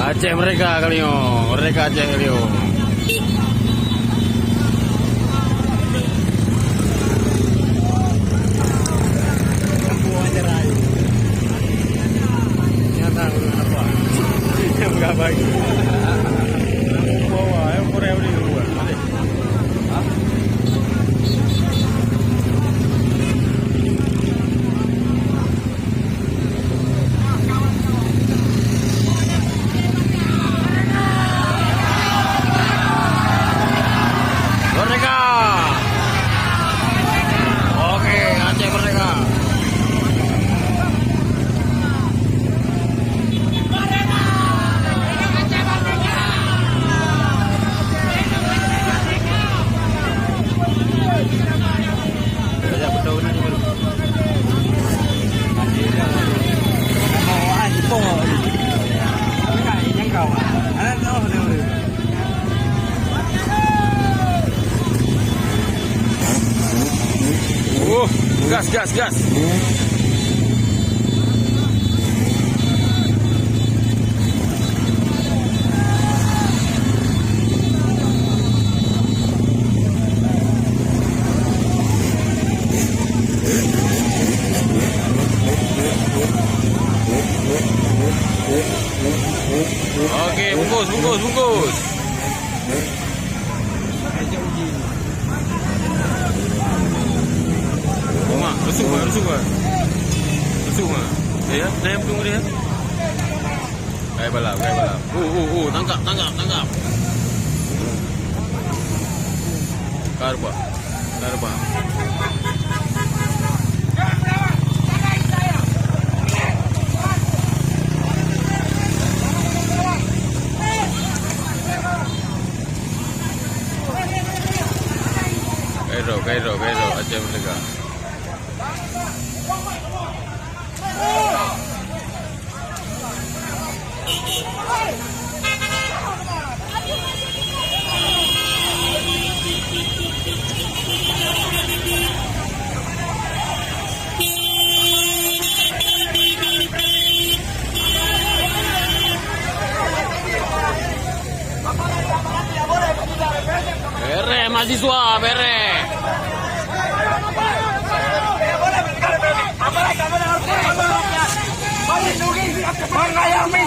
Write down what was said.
Aceh mereka kali yo, mereka Aceh kali yo. Merdeka. Oke, Aceh merdeka. Banyak berdaun aja baru. Gas, gas, gas. Oke, bungkus, bungkus, bungkus. Rusuk mah, rusuk mah. Rusuk mah. Ya, saya tunggu dia. Kayak balap, kayak balap. Tangkap, tangkap, tangkap. Karba. Karba. Kairo, Aceh Merdeka. Bere mahasiswa, bere. Mengayomi.